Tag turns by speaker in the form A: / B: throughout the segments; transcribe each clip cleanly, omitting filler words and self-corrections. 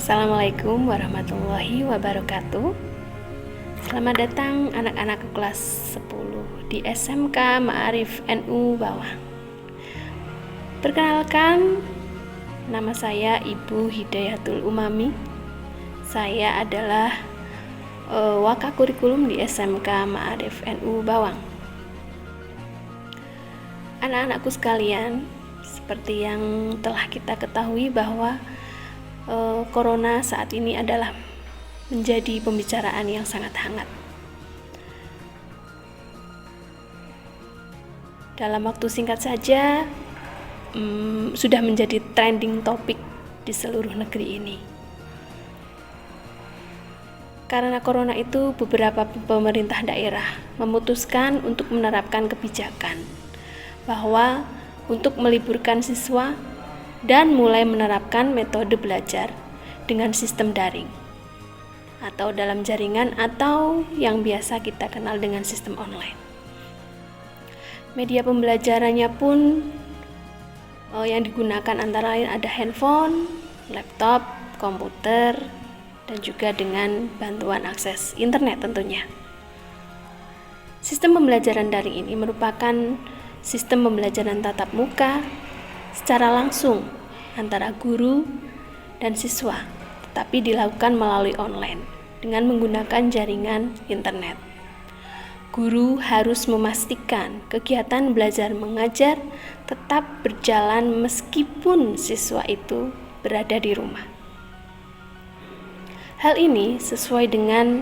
A: Assalamualaikum warahmatullahi wabarakatuh. Selamat datang anak-anak kelas 10 di SMK Ma'arif NU Bawang. Perkenalkan, nama saya Ibu Hidayatul Umami. Saya adalah Wakakurikulum di SMK Ma'arif NU Bawang. Anak-anakku sekalian, seperti yang telah kita ketahui bahwa Corona saat ini adalah menjadi pembicaraan yang sangat hangat. Dalam waktu singkat saja sudah menjadi trending topik di seluruh negeri ini. Karena Corona itu, beberapa pemerintah daerah memutuskan untuk menerapkan kebijakan bahwa untuk meliburkan siswa dan mulai menerapkan metode belajar dengan sistem daring atau dalam jaringan atau yang biasa kita kenal dengan sistem online. Media pembelajarannya pun yang digunakan antara lain ada handphone, laptop, komputer, dan juga dengan bantuan akses internet tentunya. Sistem pembelajaran daring ini merupakan sistem pembelajaran tatap muka secara langsung antara guru dan siswa, tetapi dilakukan melalui online dengan menggunakan jaringan internet. Guru harus memastikan kegiatan belajar mengajar tetap berjalan meskipun siswa itu berada di rumah. Hal ini sesuai dengan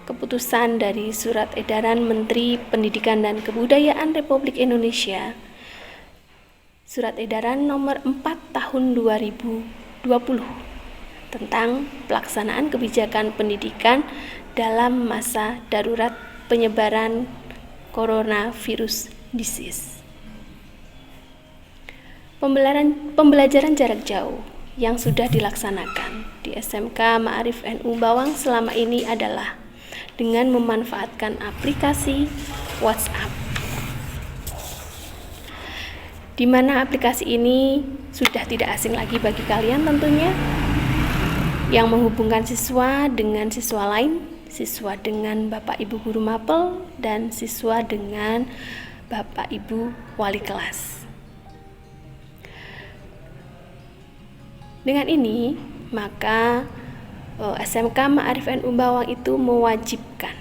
A: keputusan dari Surat Edaran Menteri Pendidikan dan Kebudayaan Republik Indonesia, Surat Edaran nomor 4 tahun 2020 tentang pelaksanaan kebijakan pendidikan dalam masa darurat penyebaran coronavirus disease. Pembelajaran jarak jauh yang sudah dilaksanakan di SMK Ma'arif NU Bawang selama ini adalah dengan memanfaatkan aplikasi WhatsApp, di mana aplikasi ini sudah tidak asing lagi bagi kalian tentunya, yang menghubungkan siswa dengan siswa lain, siswa dengan Bapak Ibu guru mapel, dan siswa dengan Bapak Ibu wali kelas. Dengan ini, maka SMK Ma'arif NU Bawang itu mewajibkan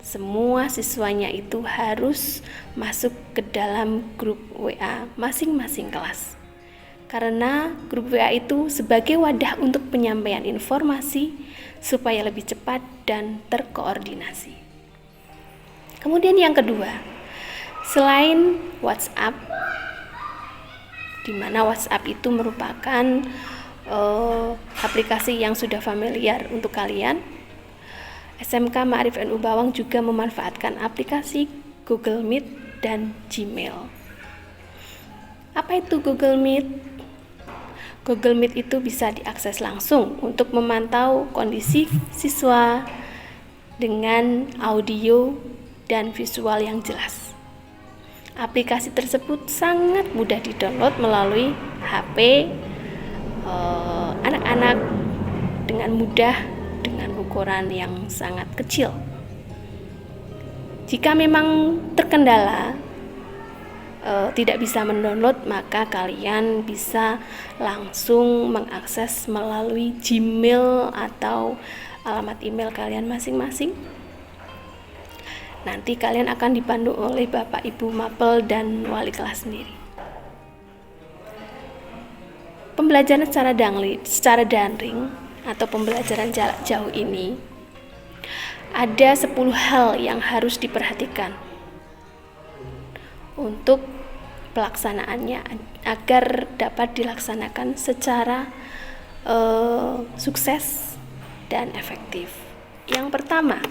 A: semua siswanya itu harus masuk ke dalam grup WA masing-masing kelas. Karena grup WA itu sebagai wadah untuk penyampaian informasi supaya lebih cepat dan terkoordinasi. Kemudian yang kedua, selain WhatsApp, di mana WhatsApp itu merupakan aplikasi yang sudah familiar untuk kalian, SMK Ma'arif NU Bawang juga memanfaatkan aplikasi Google Meet dan Gmail. Apa itu Google Meet? Google Meet itu bisa diakses langsung untuk memantau kondisi siswa dengan audio dan visual yang jelas. Aplikasi tersebut sangat mudah didownload melalui HP anak-anak dengan mudah, dengan ukuran yang sangat kecil. Jika memang terkendala tidak bisa mendownload, maka kalian bisa langsung mengakses melalui Gmail atau alamat email kalian masing-masing. Nanti kalian akan dipandu oleh Bapak Ibu mapel dan wali kelas sendiri. Pembelajaran secara daring atau pembelajaran jarak jauh ini ada 10 hal yang harus diperhatikan untuk pelaksanaannya agar dapat dilaksanakan secara sukses dan efektif. Yang pertama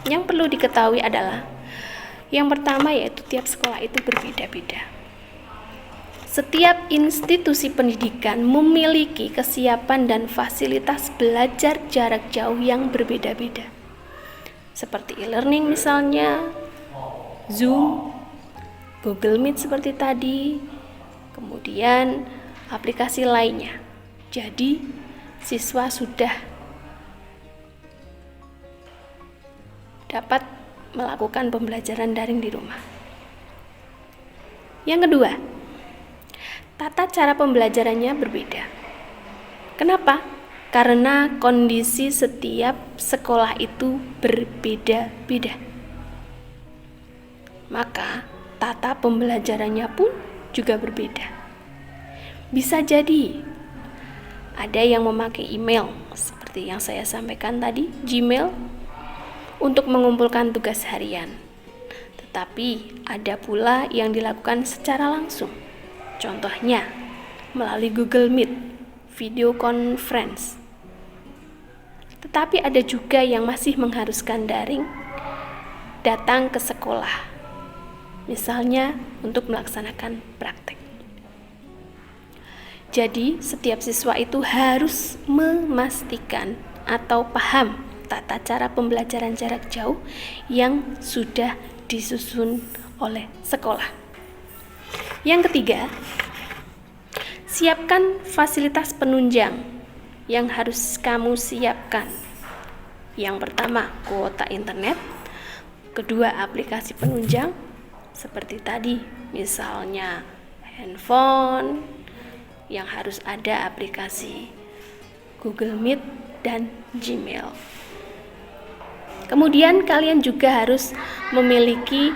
A: yang perlu diketahui adalah yaitu tiap sekolah itu berbeda-beda. Setiap institusi pendidikan memiliki kesiapan dan fasilitas belajar jarak jauh yang berbeda-beda. Seperti e-learning misalnya, Zoom, Google Meet seperti tadi, kemudian aplikasi lainnya. Jadi, siswa sudah dapat melakukan pembelajaran daring di rumah. Yang kedua, tata cara pembelajarannya berbeda. Kenapa? Karena kondisi setiap sekolah itu berbeda-beda. Maka, tata pembelajarannya pun juga berbeda. Bisa jadi ada yang memakai email, seperti yang saya sampaikan tadi, Gmail, untuk mengumpulkan tugas harian. Tetapi ada pula yang dilakukan secara langsung. Contohnya, melalui Google Meet, video conference. Tetapi ada juga yang masih mengharuskan daring, datang ke sekolah. Misalnya untuk melaksanakan praktek. Jadi, setiap siswa itu harus memastikan atau paham tata cara pembelajaran jarak jauh yang sudah disusun oleh sekolah. Yang ketiga, siapkan fasilitas penunjang yang harus kamu siapkan. Yang pertama, kuota internet. Kedua, aplikasi penunjang seperti tadi, misalnya handphone yang harus ada aplikasi Google Meet dan Gmail. Kemudian kalian juga harus memiliki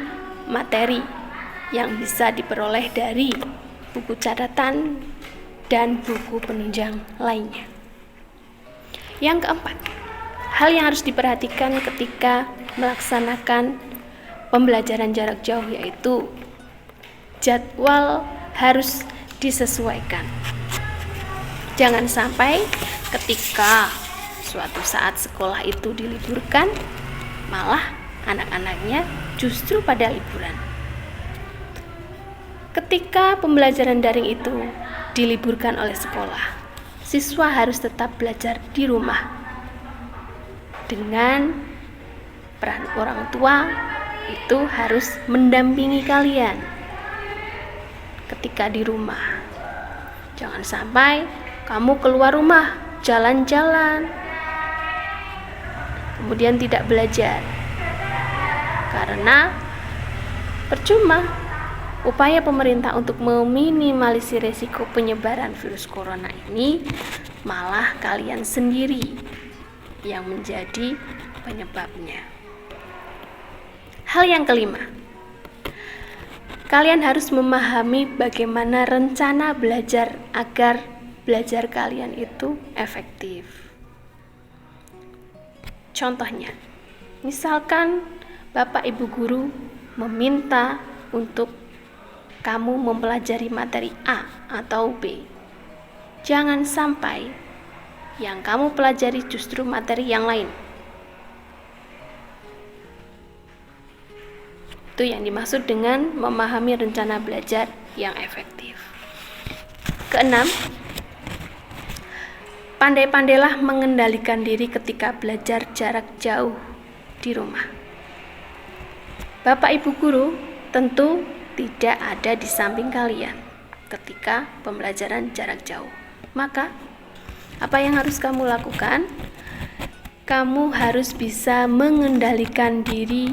A: materi yang bisa diperoleh dari buku catatan dan buku penunjang lainnya. Yang keempat, hal yang harus diperhatikan ketika melaksanakan pembelajaran jarak jauh yaitu jadwal harus disesuaikan. Jangan sampai ketika suatu saat sekolah itu diliburkan, malah anak-anaknya justru pada liburan. Ketika pembelajaran daring itu diliburkan oleh sekolah, siswa harus tetap belajar di rumah dengan peran orang tua itu harus mendampingi kalian ketika di rumah. Jangan sampai kamu keluar rumah, jalan-jalan, kemudian tidak belajar. Karena percuma upaya pemerintah untuk meminimalisir resiko penyebaran virus corona ini, malah kalian sendiri yang menjadi penyebabnya. Hal yang kelima, kalian harus memahami bagaimana rencana belajar agar belajar kalian itu efektif. Contohnya, misalkan Bapak Ibu guru meminta untuk kamu mempelajari materi A atau B. Jangan sampai yang kamu pelajari justru materi yang lain. Itu yang dimaksud dengan memahami rencana belajar yang efektif. Keenam, pandai-pandailah mengendalikan diri ketika belajar jarak jauh di rumah. Bapak Ibu guru tentu tidak ada di samping kalian ketika pembelajaran jarak jauh. Maka, apa yang harus kamu lakukan? Kamu harus bisa mengendalikan diri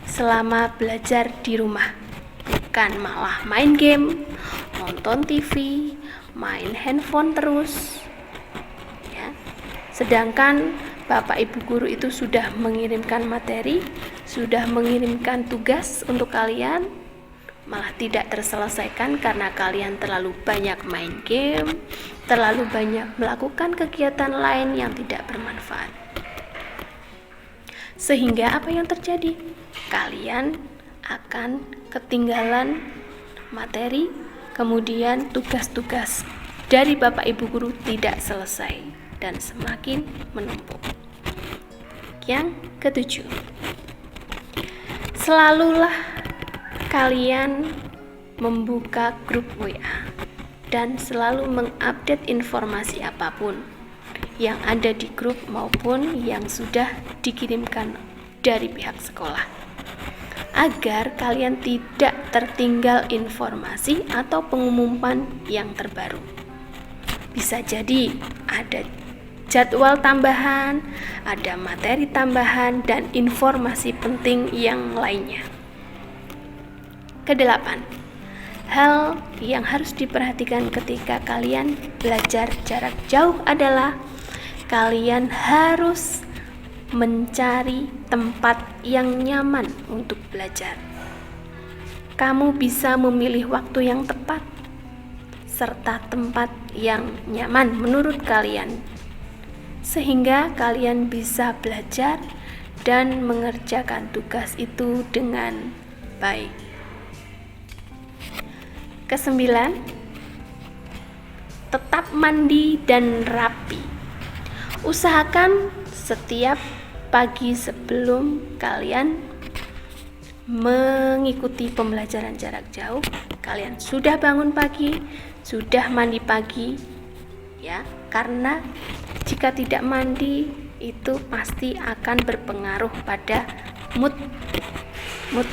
A: selama belajar di rumah, bukan malah main game, nonton TV, main handphone terus ya. Sedangkan Bapak Ibu guru itu sudah mengirimkan materi, sudah mengirimkan tugas untuk kalian, malah tidak terselesaikan karena kalian terlalu banyak main game, terlalu banyak melakukan kegiatan lain yang tidak bermanfaat. Sehingga apa yang terjadi? Kalian akan ketinggalan materi, kemudian tugas-tugas dari Bapak Ibu guru tidak selesai dan semakin menumpuk. Yang ketujuh, selalulah kalian membuka grup WA dan selalu mengupdate informasi apapun yang ada di grup maupun yang sudah dikirimkan dari pihak sekolah, agar kalian tidak tertinggal informasi atau pengumuman yang terbaru. Bisa jadi ada jadwal tambahan, ada materi tambahan, dan informasi penting yang lainnya. Kedelapan, hal yang harus diperhatikan ketika kalian belajar jarak jauh adalah kalian harus mencari tempat yang nyaman untuk belajar. Kamu bisa memilih waktu yang tepat serta tempat yang nyaman menurut kalian, sehingga kalian bisa belajar dan mengerjakan tugas itu dengan baik. Kesembilan, tetap mandi dan rapi. Usahakan setiap pagi sebelum kalian mengikuti pembelajaran jarak jauh, kalian sudah bangun pagi, sudah mandi pagi, ya, karena jika tidak mandi itu pasti akan berpengaruh pada mood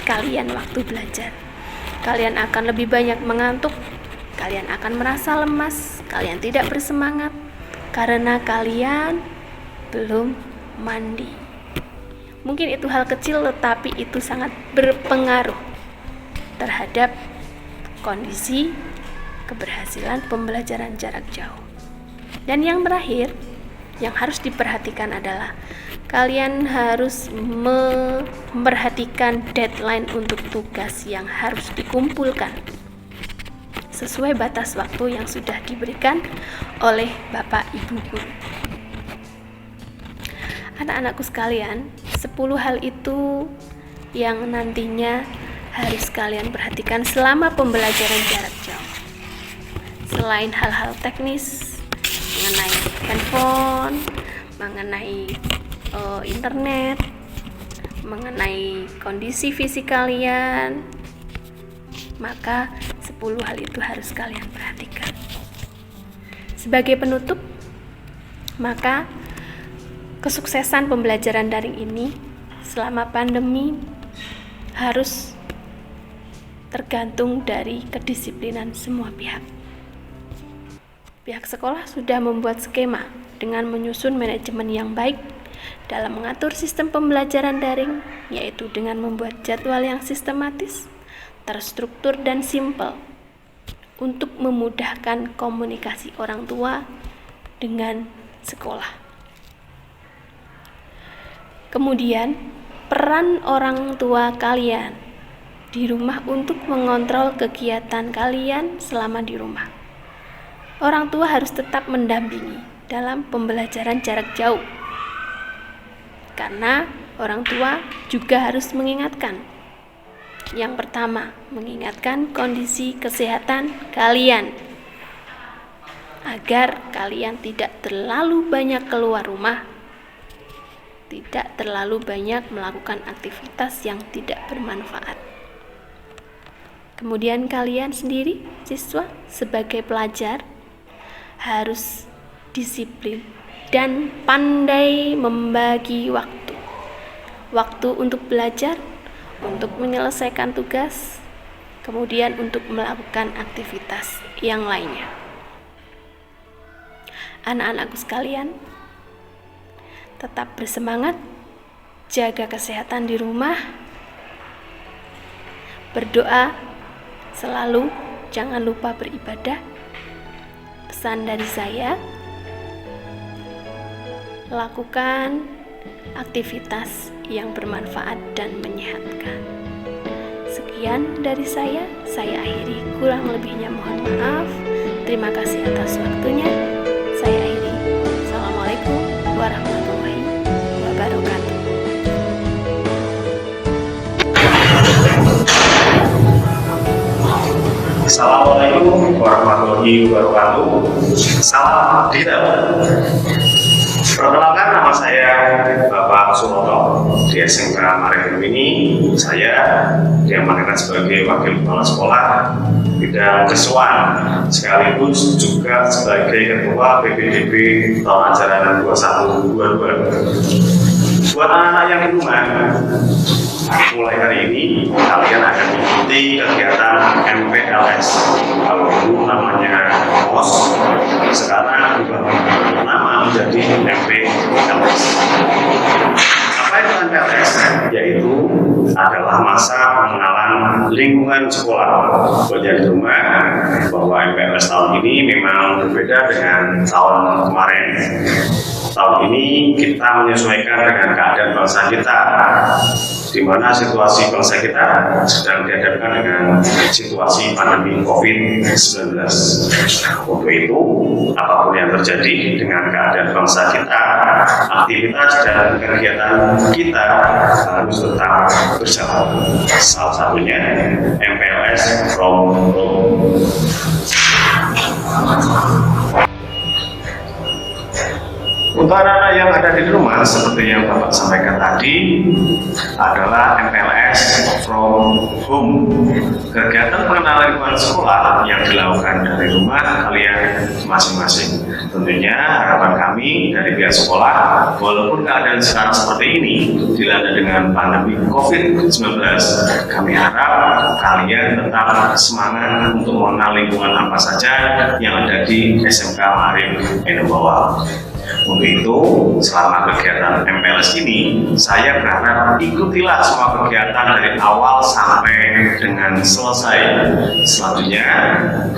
A: kalian waktu belajar. Kalian akan lebih banyak mengantuk, kalian akan merasa lemas, kalian tidak bersemangat karena kalian belum mandi. Mungkin itu hal kecil, tetapi itu sangat berpengaruh terhadap kondisi keberhasilan pembelajaran jarak jauh. Dan yang terakhir, yang harus diperhatikan adalah kalian harus memperhatikan deadline untuk tugas yang harus dikumpulkan sesuai batas waktu yang sudah diberikan oleh Bapak Ibu Guru. Anak-anakku sekalian, 10 hal itu yang nantinya harus kalian perhatikan selama pembelajaran jarak jauh. Selain hal-hal teknis mengenai handphone, mengenai internet, mengenai kondisi fisik kalian, maka 10 hal itu harus kalian perhatikan. Sebagai penutup, maka kesuksesan pembelajaran daring ini selama pandemi harus tergantung dari kedisiplinan semua pihak. Pihak sekolah sudah membuat skema dengan menyusun manajemen yang baik dalam mengatur sistem pembelajaran daring, yaitu dengan membuat jadwal yang sistematis, terstruktur, dan simpel untuk memudahkan komunikasi orang tua dengan sekolah. Kemudian, peran orang tua kalian di rumah untuk mengontrol kegiatan kalian selama di rumah. Orang tua harus tetap mendampingi dalam pembelajaran jarak jauh, karena orang tua juga harus mengingatkan. Yang pertama, mengingatkan kondisi kesehatan kalian agar kalian tidak terlalu banyak keluar rumah, tidak terlalu banyak melakukan aktivitas yang tidak bermanfaat. Kemudian kalian sendiri, siswa, sebagai pelajar, harus disiplin dan pandai membagi waktu. Waktu untuk belajar, untuk menyelesaikan tugas, kemudian untuk melakukan aktivitas yang lainnya. Anak-anakku sekalian, tetap bersemangat, jaga kesehatan di rumah, berdoa selalu, jangan lupa beribadah. Pesan dari saya, lakukan aktivitas yang bermanfaat dan menyehatkan. Sekian dari saya akhiri, kurang lebihnya mohon maaf. Terima kasih atas waktunya. Saya akhiri. Assalamualaikum warahmatullahi wabarakatuh.
B: Assalamualaikum warahmatullahi wabarakatuh. Salam digital. Perkenalkan, nama saya Bapak Suroto. Di SMK Maritim ini saya diamankan sebagai Wakil Kepala Sekolah bidang kesuan, sekaligus juga sebagai Ketua PPDB tahun ajaran 21-22. Buat anak-anak yang di rumah, mulai hari ini kalian akan mengikuti kegiatan MPLS. Kalau dulu namanya MOS, sekarang adalah masa pengenalan lingkungan sekolah. Belajar di rumah bahwa MPLS tahun ini memang berbeda dengan tahun kemarin. Tahun ini kita menyesuaikan dengan keadaan bangsa kita, di mana situasi bangsa kita sedang dihadapkan dengan situasi pandemi COVID-19. Untuk itu, apapun yang terjadi dengan keadaan bangsa kita, aktivitas dan kegiatan kita harus tetap berjalan. Salah satunya MPLS from home. Untuk anak-anak yang ada di rumah, seperti yang Bapak sampaikan tadi, adalah MPLS from home. Kegiatan pengenalan lingkungan sekolah yang dilakukan dari rumah kalian masing-masing. Tentunya harapan kami dari pihak sekolah, walaupun keadaan sekarang seperti ini, dilanda dengan pandemi COVID-19, kami harap kalian tetap semangat untuk mengenal lingkungan apa saja yang ada di SMK Marim Enubawa. Untuk itu, selama kegiatan MPLS ini, saya berharap ikutilah semua kegiatan dari awal sampai dengan selesai. Selanjutnya,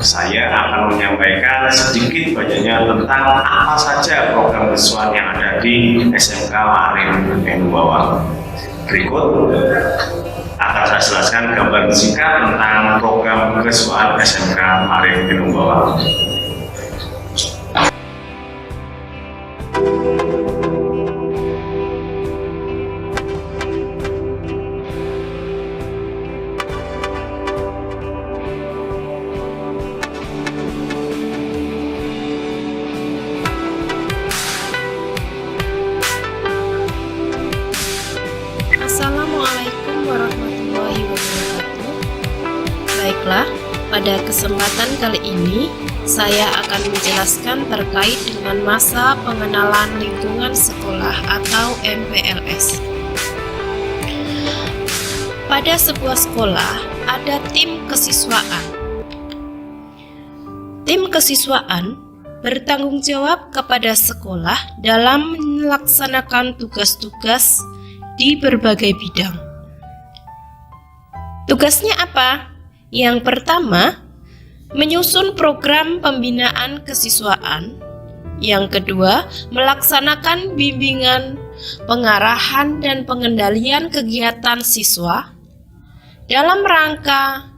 B: saya akan menyampaikan sedikit banyaknya tentang apa saja program kesuan yang ada di SMK Marim Enubawa. Berikut akan saya jelaskan gambaran singkat tentang program kesuan SMK Marim Enubawa.
C: Assalamualaikum warahmatullahi wabarakatuh. Baiklah, pada kesempatan kali ini saya akan menjelaskan terkait dengan masa pengenalan lingkungan sekolah atau MPLS. Pada sebuah sekolah ada tim kesiswaan. Tim kesiswaan bertanggung jawab kepada sekolah dalam melaksanakan tugas-tugas di berbagai bidang. Tugasnya apa? Yang pertama, menyusun program pembinaan kesiswaan. Yang kedua, melaksanakan bimbingan, pengarahan, dan pengendalian kegiatan siswa dalam rangka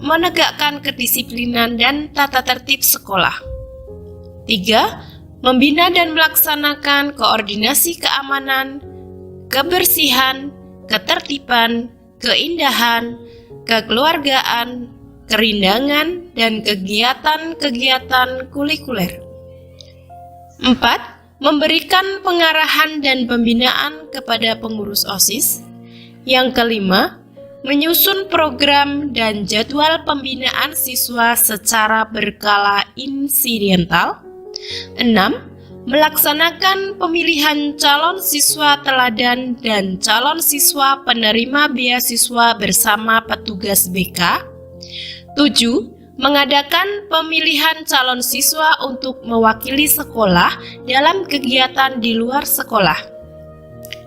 C: menegakkan kedisiplinan dan tata tertib sekolah. 3. Membina dan melaksanakan koordinasi keamanan, kebersihan, ketertiban, keindahan, kekeluargaan, kerindangan, dan kegiatan-kegiatan kulikuler. 4. Memberikan pengarahan dan pembinaan kepada pengurus OSIS. Yang kelima, menyusun program dan jadwal pembinaan siswa secara berkala insidental. 6. Melaksanakan pemilihan calon siswa teladan dan calon siswa penerima beasiswa bersama petugas BK. 7. Mengadakan pemilihan calon siswa untuk mewakili sekolah dalam kegiatan di luar sekolah.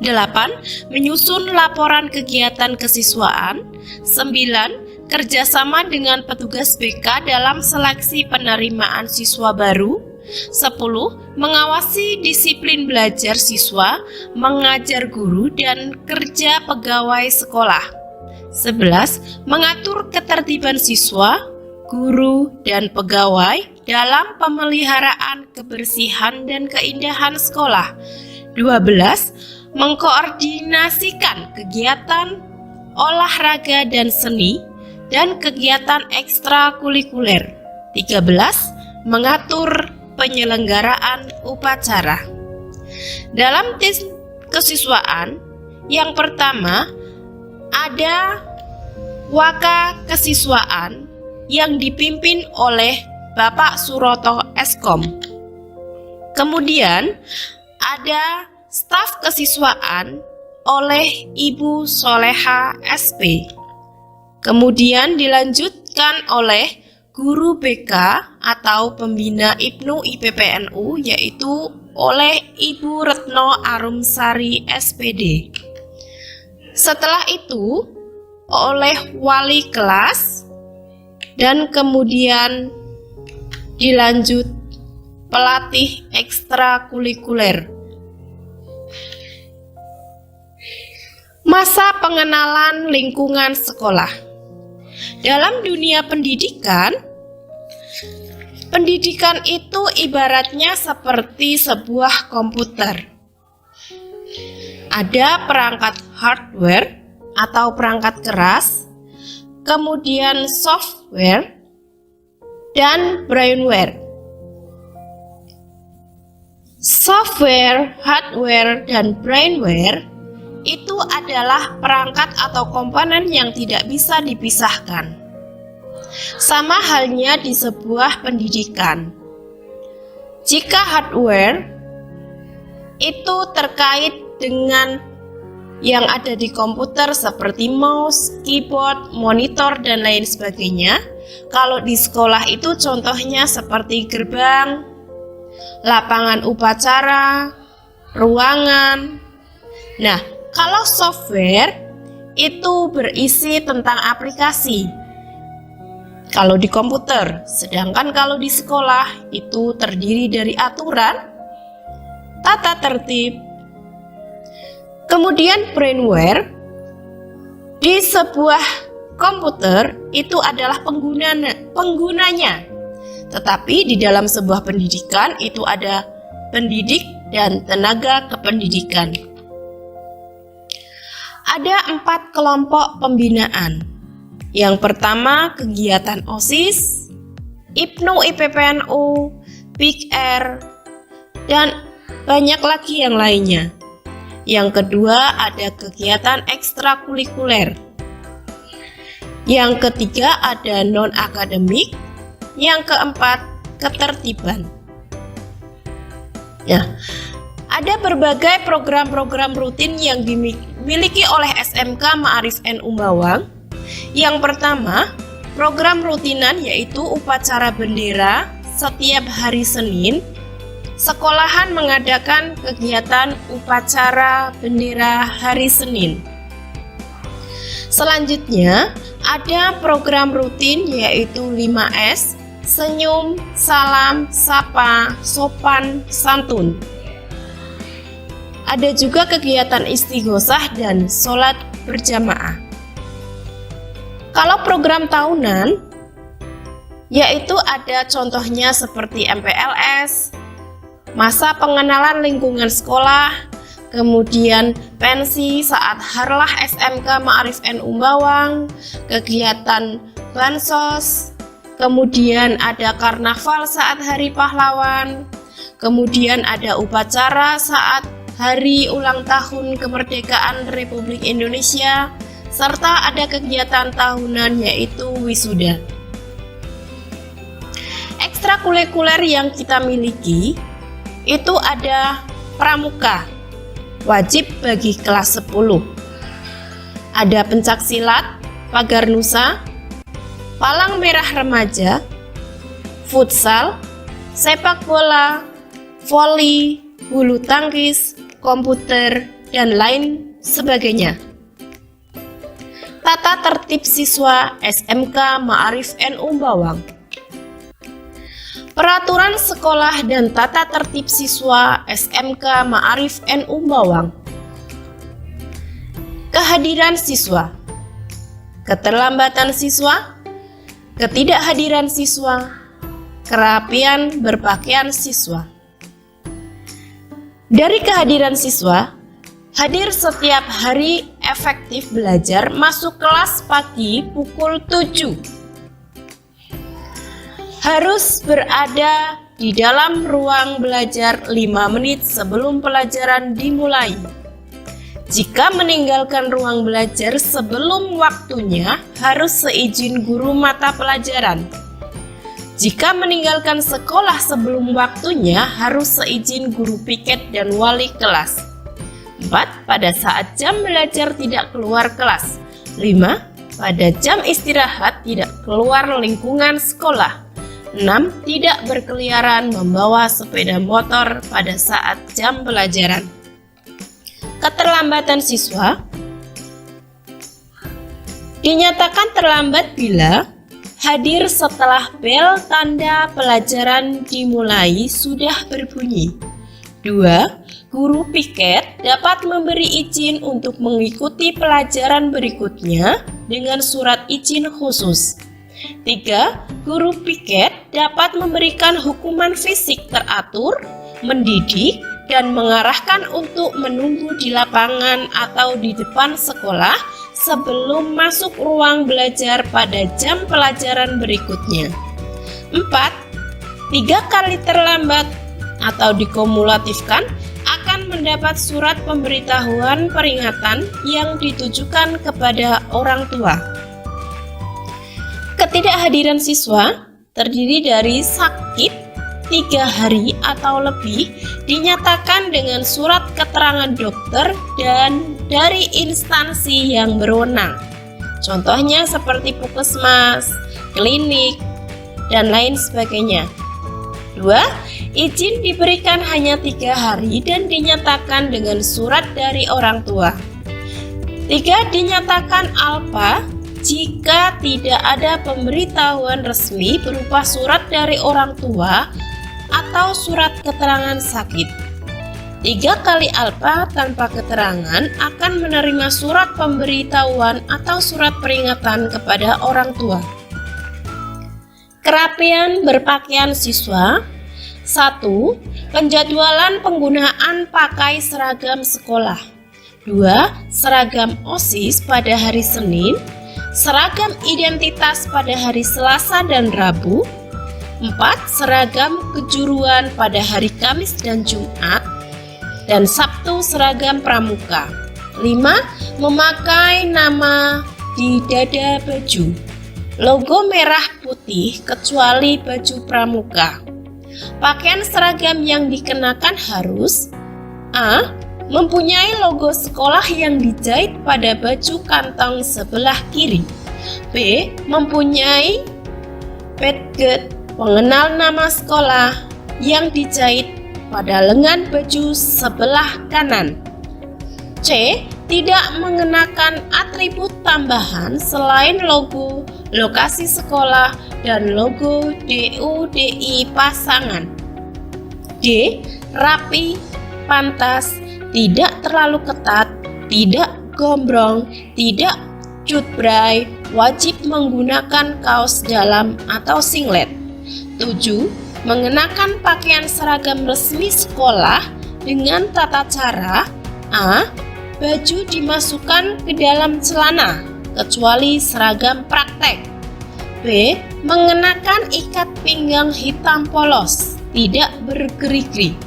C: 8. Menyusun laporan kegiatan kesiswaan. 9. Kerjasama dengan petugas BK dalam seleksi penerimaan siswa baru. 10. Mengawasi disiplin belajar siswa, mengajar guru, dan kerja pegawai sekolah. 11. Mengatur ketertiban siswa, guru, dan pegawai dalam pemeliharaan kebersihan dan keindahan sekolah. 12. Mengkoordinasikan kegiatan olahraga dan seni dan kegiatan ekstrakurikuler. 13. Mengatur penyelenggaraan upacara. Dalam tim kesiswaan, yang pertama ada Waka Kesiswaan yang dipimpin oleh Bapak Suroto Eskom. Kemudian ada staf kesiswaan oleh Ibu Soleha SP. Kemudian dilanjutkan oleh guru BK atau pembina IPNU IPPNU yaitu oleh Ibu Retno Arumsari SPD. Setelah itu oleh wali kelas dan kemudian dilanjut pelatih ekstrakurikuler. Masa pengenalan lingkungan sekolah. Dalam dunia pendidikan, pendidikan itu ibaratnya seperti sebuah komputer. Ada perangkat hardware atau perangkat keras, kemudian software, dan brainware. Software, hardware, dan brainware itu adalah perangkat atau komponen yang tidak bisa dipisahkan. Sama halnya di sebuah pendidikan. Jika hardware itu terkait dengan yang ada di komputer seperti mouse, keyboard, monitor, dan lain sebagainya. Kalau di sekolah itu contohnya seperti gerbang, lapangan upacara, ruangan. Nah, kalau software itu berisi tentang aplikasi kalau di komputer, sedangkan kalau di sekolah itu terdiri dari aturan, tata tertib. Kemudian brainware di sebuah komputer itu adalah penggunanya. Tetapi di dalam sebuah pendidikan itu ada pendidik dan tenaga kependidikan. Ada 4 kelompok pembinaan. Yang pertama kegiatan OSIS, IPNU, IPPNU, PIKR, dan banyak lagi yang lainnya. Yang kedua ada kegiatan ekstrakurikuler. Yang ketiga ada non-akademik. Yang keempat ketertiban. Nah, ada berbagai program-program rutin yang dimiliki oleh SMK Ma'arif NU Bawang. Yang pertama, program rutinan yaitu upacara bendera setiap hari Senin. Sekolahan mengadakan kegiatan upacara bendera hari Senin. Selanjutnya, ada program rutin yaitu 5S, senyum, salam, sapa, sopan, santun. Ada juga kegiatan istighosah dan sholat berjamaah. Kalau program tahunan, yaitu ada contohnya seperti MPLS, masa pengenalan lingkungan sekolah, kemudian pensi saat Harlah SMK Ma'arif NU Bawang, kegiatan bansos, kemudian ada karnaval saat Hari Pahlawan, kemudian ada upacara saat Hari Ulang Tahun Kemerdekaan Republik Indonesia, serta ada kegiatan tahunan yaitu wisuda. Ekstrakurikuler yang kita miliki itu ada pramuka, wajib bagi kelas 10. Ada pencaksilat, pagar nusa, palang merah remaja, futsal, sepak bola, voli, bulu tangkis, komputer, dan lain sebagainya. Tata tertib siswa SMK Ma'arif NU Bawang. Peraturan sekolah dan tata tertib siswa SMK Ma'arif NU Bawang. Kehadiran siswa, keterlambatan siswa, ketidakhadiran siswa, kerapian berpakaian siswa. Dari kehadiran siswa, hadir setiap hari efektif belajar masuk kelas pagi pukul 7. Harus berada di dalam ruang belajar 5 menit sebelum pelajaran dimulai. Jika meninggalkan ruang belajar sebelum waktunya, harus seizin guru mata pelajaran. Jika meninggalkan sekolah sebelum waktunya, harus seizin guru piket dan wali kelas. 4. Pada saat jam belajar tidak keluar kelas. 5. Pada jam istirahat tidak keluar lingkungan sekolah. 6. Tidak berkeliaran membawa sepeda motor pada saat jam pelajaran. Keterlambatan siswa, Dinyatakan terlambat bila hadir setelah bel tanda pelajaran dimulai sudah berbunyi. 2. Guru piket dapat memberi izin untuk mengikuti pelajaran berikutnya dengan surat izin khusus. 3. Guru piket dapat memberikan hukuman fisik teratur, mendidik, dan mengarahkan untuk menunggu di lapangan atau di depan sekolah sebelum masuk ruang belajar pada jam pelajaran berikutnya. 4. 3 kali terlambat atau dikumulatifkan akan mendapat surat pemberitahuan peringatan yang ditujukan kepada orang tua. Ketidakhadiran siswa terdiri dari sakit 3 hari atau lebih dinyatakan dengan surat keterangan dokter dan dari instansi yang berwenang. Contohnya seperti puskesmas, klinik, dan lain sebagainya. 2. Izin diberikan hanya 3 hari dan dinyatakan dengan surat dari orang tua. 3. Dinyatakan alpa jika tidak ada pemberitahuan resmi berupa surat dari orang tua atau surat keterangan sakit. 3 kali alpa tanpa keterangan akan menerima surat pemberitahuan atau surat peringatan kepada orang tua. Kerapian berpakaian siswa. 1. Penjadwalan penggunaan pakai seragam sekolah. 2. Seragam OSIS pada hari Senin. Seragam identitas pada hari Selasa dan Rabu. 4. Seragam kejuruan pada hari Kamis dan Jumat. Dan Sabtu seragam pramuka. 5. Memakai nama di dada baju. Logo merah putih kecuali baju pramuka. Pakaian seragam yang dikenakan harus A. Mempunyai logo sekolah yang dijahit pada baju kantong sebelah kiri. B. Mempunyai padget pengenal nama sekolah yang dijahit pada lengan baju sebelah kanan. C. Tidak mengenakan atribut tambahan selain logo lokasi sekolah dan logo DUDI pasangan. D. Rapi, pantas, tidak terlalu ketat, tidak gombrong, tidak cutbray, wajib menggunakan kaos dalam atau singlet. 7. Mengenakan pakaian seragam resmi sekolah dengan tata cara A. Baju dimasukkan ke dalam celana kecuali seragam praktek. B. Mengenakan ikat pinggang hitam polos, tidak bergerigi.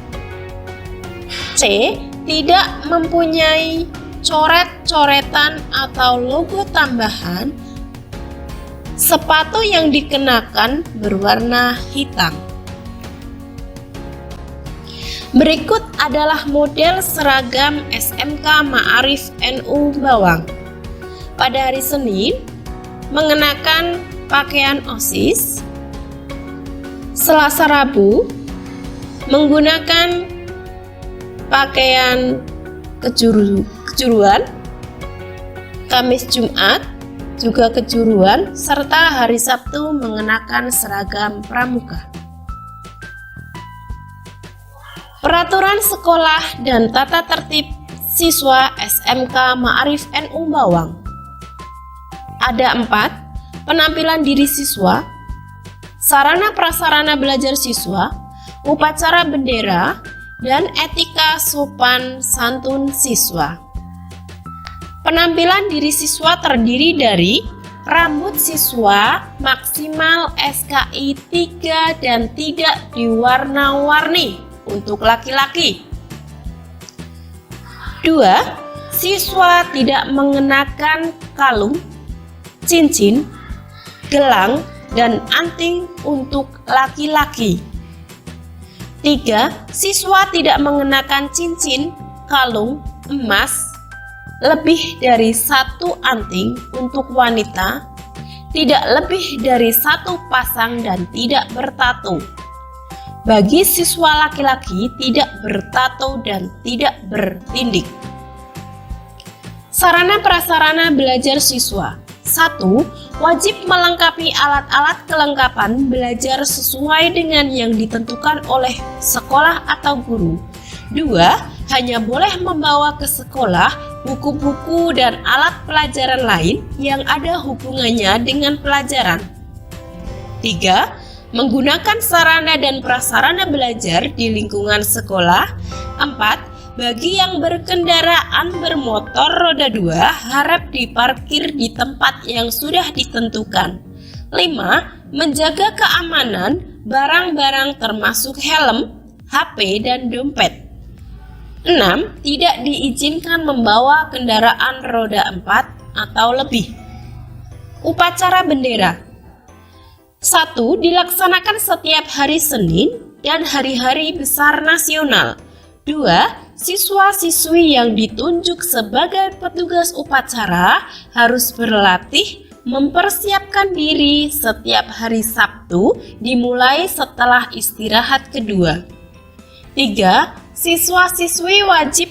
C: C. Tidak mempunyai coret-coretan atau logo tambahan. Sepatu yang dikenakan berwarna hitam. Berikut adalah model seragam SMK Ma'arif NU Bawang. Pada hari Senin, mengenakan pakaian OSIS. Selasa Rabu, menggunakan pakaian kejuruan. Kamis Jumat, juga kejuruan, serta hari Sabtu mengenakan seragam pramuka. Peraturan sekolah dan tata tertib siswa SMK Ma'arif NU Bawang. Ada 4. Penampilan diri siswa, sarana prasarana belajar siswa, upacara bendera, dan etika sopan santun siswa. Penampilan diri siswa terdiri dari rambut siswa maksimal SKI 3 dan tidak diwarna-warni untuk laki-laki. 2. Siswa tidak mengenakan kalung, cincin, gelang, dan anting untuk laki-laki. 3. Siswa tidak mengenakan cincin, kalung, emas, lebih dari 1 anting untuk wanita, tidak lebih dari 1 pasang dan tidak bertato. Bagi siswa laki-laki tidak bertato dan tidak bertindik. Sarana prasarana belajar siswa, 1. Wajib melengkapi alat-alat kelengkapan belajar sesuai dengan yang ditentukan oleh sekolah atau guru. 2. Hanya boleh membawa ke sekolah buku-buku dan alat pelajaran lain yang ada hubungannya dengan pelajaran. 3. Menggunakan sarana dan prasarana belajar di lingkungan sekolah. 4. Bagi yang berkendaraan bermotor roda 2 harap diparkir di tempat yang sudah ditentukan. 5. Menjaga keamanan barang-barang termasuk helm, HP, dan dompet. 6. Tidak diizinkan membawa kendaraan roda 4 atau lebih. Upacara bendera 1. Dilaksanakan setiap hari Senin dan hari-hari besar nasional. 2. Siswa-siswi yang ditunjuk sebagai petugas upacara harus berlatih mempersiapkan diri setiap hari Sabtu dimulai setelah istirahat kedua. 3. Siswa-siswi wajib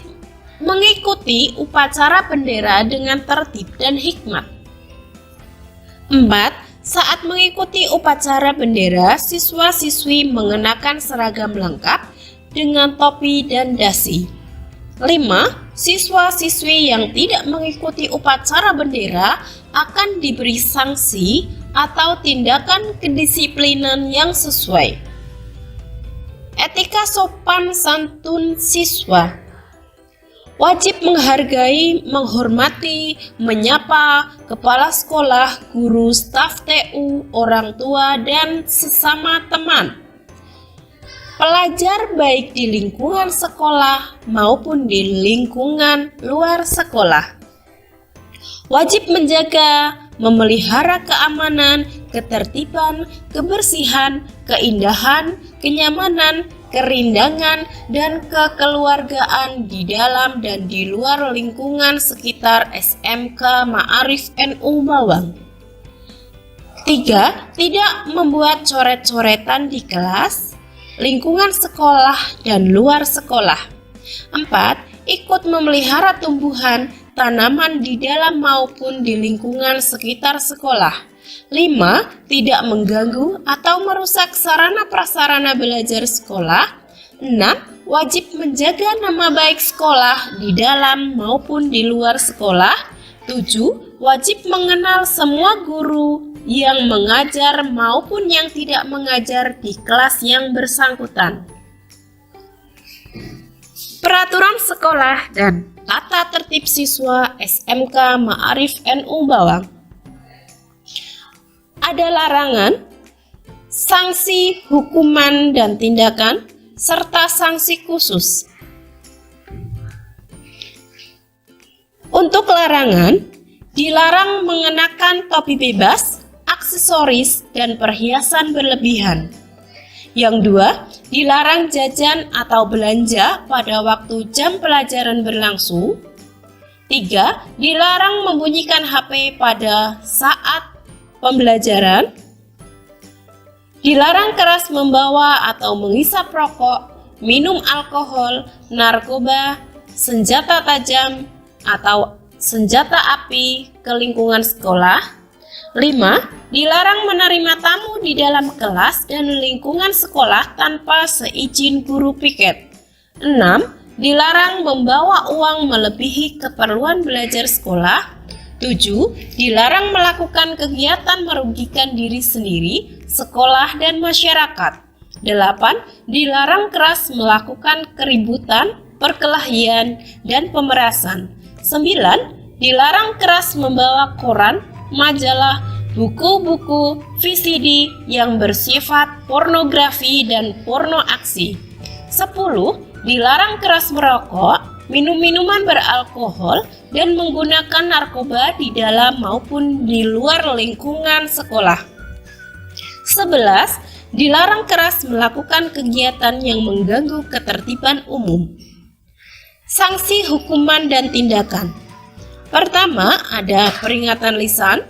C: mengikuti upacara bendera dengan tertib dan hikmat. 4. Saat mengikuti upacara bendera, siswa-siswi mengenakan seragam lengkap dengan topi dan dasi. 5. Siswa-siswi yang tidak mengikuti upacara bendera akan diberi sanksi atau tindakan kedisiplinan yang sesuai. Etika sopan santun siswa. Wajib menghargai, menghormati, menyapa kepala sekolah, guru, staf TU, orang tua, dan sesama teman. Pelajar baik di lingkungan sekolah maupun di lingkungan luar sekolah wajib menjaga, memelihara keamanan, ketertiban, kebersihan, keindahan, kenyamanan, kerindangan, dan kekeluargaan di dalam dan di luar lingkungan sekitar SMK Ma'arif NU Bawang. 3. Tidak membuat coret-coretan di kelas, lingkungan sekolah, dan luar sekolah. 4. Ikut memelihara tumbuhan, tanaman di dalam maupun di lingkungan sekitar sekolah. 5. Tidak mengganggu atau merusak sarana prasarana belajar sekolah. 6. Wajib menjaga nama baik sekolah di dalam maupun di luar sekolah. 7. Wajib mengenal semua guru yang mengajar maupun yang tidak mengajar di kelas yang bersangkutan. Peraturan sekolah dan tata tertib siswa SMK Ma'arif NU Bawang. Ada larangan, sanksi, hukuman, dan tindakan, serta sanksi khusus. Untuk larangan, dilarang mengenakan topi bebas, aksesoris, dan perhiasan berlebihan. Yang 2, dilarang jajan atau belanja pada waktu jam pelajaran berlangsung. 3, dilarang membunyikan HP pada saat pembelajaran. Dilarang keras membawa atau menghisap rokok, minum alkohol, narkoba, senjata tajam, atau senjata api ke lingkungan sekolah. 5. Dilarang menerima tamu di dalam kelas dan lingkungan sekolah tanpa seizin guru piket. 6. Dilarang membawa uang melebihi keperluan belajar sekolah. 7. Dilarang melakukan kegiatan merugikan diri sendiri, sekolah, dan masyarakat. 8. Dilarang keras melakukan keributan, perkelahian, dan pemerasan. 9. Dilarang keras membawa koran, majalah, buku-buku, VCD yang bersifat pornografi dan porno aksi. 10. Dilarang keras merokok, minum minuman beralkohol, dan menggunakan narkoba di dalam maupun di luar lingkungan sekolah. 11. Dilarang keras melakukan kegiatan yang mengganggu ketertiban umum. Sanksi, hukuman, dan tindakan. Pertama, ada peringatan lisan.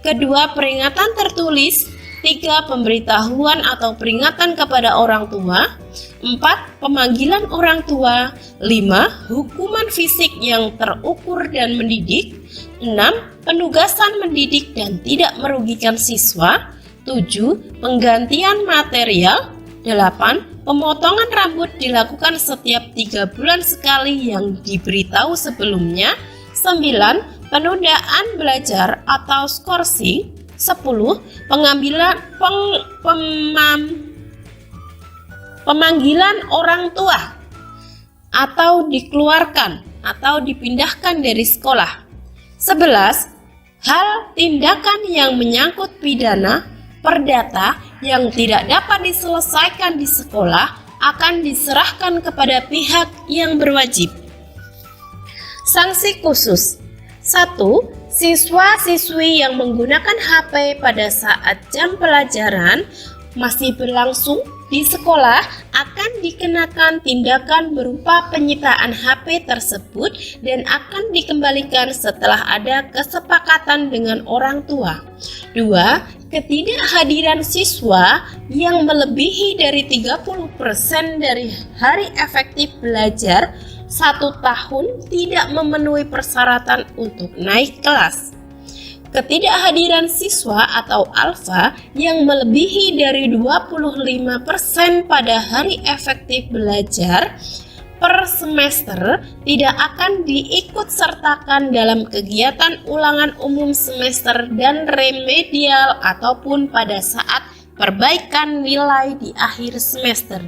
C: Kedua, peringatan tertulis. 3. Pemberitahuan atau peringatan kepada orang tua. 4. Pemanggilan orang tua. 5. Hukuman fisik yang terukur dan mendidik. 6. Penugasan mendidik dan tidak merugikan siswa. 7. Penggantian material. 8. Pemotongan rambut dilakukan setiap 3 bulan sekali yang diberitahu sebelumnya. 9. Penundaan belajar atau skorsing. 10. Pemanggilan orang tua atau dikeluarkan atau dipindahkan dari sekolah. 11. Hal tindakan yang menyangkut pidana perdata yang tidak dapat diselesaikan di sekolah akan diserahkan kepada pihak yang berwajib. Sanksi khusus. 1. Siswa-siswi yang menggunakan HP pada saat jam pelajaran masih berlangsung di sekolah akan dikenakan tindakan berupa penyitaan HP tersebut dan akan dikembalikan setelah ada kesepakatan dengan orang tua. 2. Ketidakhadiran siswa yang melebihi dari 30% dari hari efektif belajar 1 tahun tidak memenuhi persyaratan untuk naik kelas. Ketidakhadiran siswa atau alfa yang melebihi dari 25% pada hari efektif belajar per semester tidak akan diikutsertakan dalam kegiatan ulangan umum semester dan remedial ataupun pada saat perbaikan nilai di akhir semester.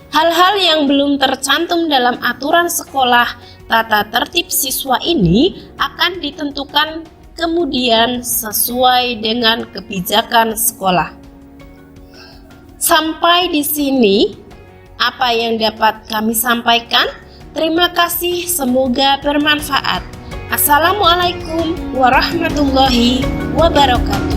C: Hal-hal yang belum tercantum dalam aturan sekolah tata tertib siswa ini akan ditentukan kemudian sesuai dengan kebijakan sekolah. Sampai di sini apa yang dapat kami sampaikan. Terima kasih, semoga bermanfaat. Assalamualaikum warahmatullahi wabarakatuh.